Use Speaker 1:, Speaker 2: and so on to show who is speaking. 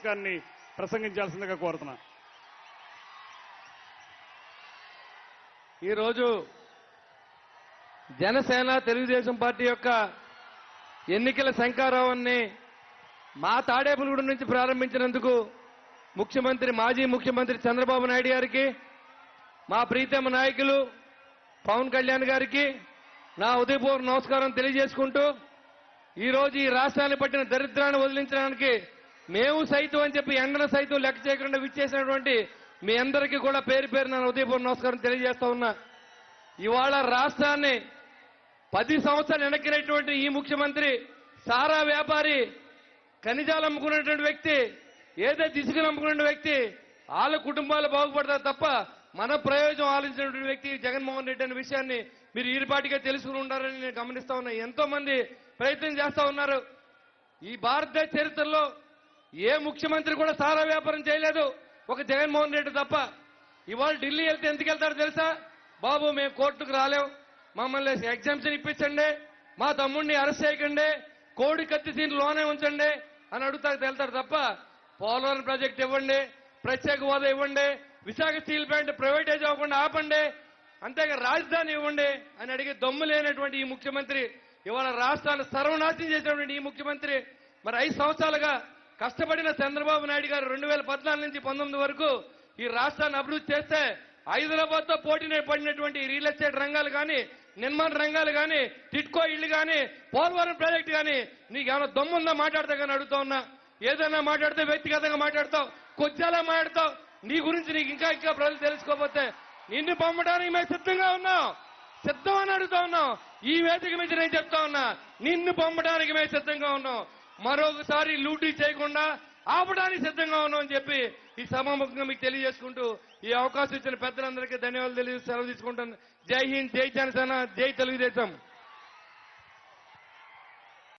Speaker 1: గారిని ప్రసంగించాల్సిందిగా కోరుతున్నా.
Speaker 2: ఈరోజు జనసేన తెలుగుదేశం పార్టీ యొక్క ఎన్నికల శంఖారావాన్ని మా తాడేపల్లిగూడెం నుంచి ప్రారంభించినందుకు మాజీ ముఖ్యమంత్రి చంద్రబాబు నాయుడు గారికి, మా ప్రీతమ నాయకులు పవన్ కళ్యాణ్ గారికి నా ఉదయపూర్వక నమస్కారం తెలియజేసుకుంటూ, ఈరోజు ఈ రాష్ట్రాన్ని పట్టిన దరిద్రాన్ని వదిలించడానికి మేము సైతం అని చెప్పి ఎండను సైతం లెక్క చేయకుండా విచ్చేసినటువంటి మీ అందరికీ కూడా పేరు పేరు నా ఉదయపూర్వక నమస్కారం తెలియజేస్తా ఉన్నా. ఇవాళ రాష్ట్రాన్ని 10 సంవత్సరాలు వెనక్కినటువంటి ఈ ముఖ్యమంత్రి సారా వ్యాపారి, ఖనిజాలు అమ్ముకున్నటువంటి వ్యక్తి, ఏదైతే ఇసుకను అమ్ముకున్న వ్యక్తి, వాళ్ళ కుటుంబాలు బాగుపడతారు తప్ప మన ప్రయోజనం ఆలోచించినటువంటి వ్యక్తి జగన్మోహన్ రెడ్డి అనే విషయాన్ని మీరు ఈరిపాటిగా తెలుసుకుని ఉండాలని నేను గమనిస్తా ఉన్నా. ఎంతో మంది ప్రయత్నం చేస్తా ఉన్నారు. ఈ భారతదేశ చరిత్రలో ఏ ముఖ్యమంత్రి కూడా సారా వ్యాపారం చేయలేదు, ఒక జగన్మోహన్ రెడ్డి తప్ప. ఇవాళ ఢిల్లీ వెళ్తే ఎందుకు వెళ్తారు తెలుసా? బాబు మేము కోర్టుకు రాలేం, మమ్మల్ని ఎగ్జామ్షన్ ఇప్పించండి, మా తమ్ముడిని అరెస్ట్ చేయకండి, కోడి కత్తి సీన్ లోనే ఉంచండి అని అడుగుతాకు వెళ్తారు తప్ప పోలవరం ప్రాజెక్ట్ ఇవ్వండి, ప్రత్యేక హోదా ఇవ్వండి, విశాఖ స్టీల్ ప్లాంట్ ప్రైవేటైజ్ అవ్వకుండా ఆపండి, అంతేగా రాజధాని ఇవ్వండి అని అడిగి దమ్ము లేనటువంటి ఈ ముఖ్యమంత్రి, ఇవాళ రాష్ట్రాన్ని సర్వనాశనం చేసినటువంటి ఈ ముఖ్యమంత్రి, మరి 5 సంవత్సరాలుగా కష్టపడిన చంద్రబాబు నాయుడు గారు 2014 నుంచి 19 వరకు ఈ రాష్ట్రాన్ని అభివృద్ధి చేస్తే హైదరాబాద్ తో పోటీ పడినటువంటి రియల్ ఎస్టేట్ రంగాలు కానీ, నిర్మాణ రంగాలు కానీ, టిట్కో ఇళ్లు కానీ, పోలవరం ప్రాజెక్టు కానీ నీకు ఏమైనా దమ్ముందా మాట్లాడతా కానీ అడుగుతా ఉన్నా. ఏదైనా మాట్లాడితే వ్యక్తిగతంగా మాట్లాడతావు, కొద్దిలా మాట్లాడతావు. నీ గురించి నీకు ఇంకా ప్రజలు తెలుసుకోకపోతే నిన్ను పంపడానికి మేము సిద్ధంగా ఉన్నాం, సిద్ధం అని అడుగుతా ఉన్నాం. ఈ వేదిక మీద నేను చెప్తా ఉన్నా, నిన్ను పంపడానికి మేము సిద్ధంగా ఉన్నాం, మరొకసారి లూటీ చేయకుండా ఆపడానికి సిద్ధంగా ఉన్నాం అని చెప్పి ఈ సభాముఖంగా మీకు తెలియజేసుకుంటూ ఈ అవకాశం ఇచ్చిన పెద్దలందరికీ ధన్యవాదాలు తెలియజేసి సెలవు తీసుకుంటాను. జై హింద్, జై జనసేన, జై తెలుగుదేశం.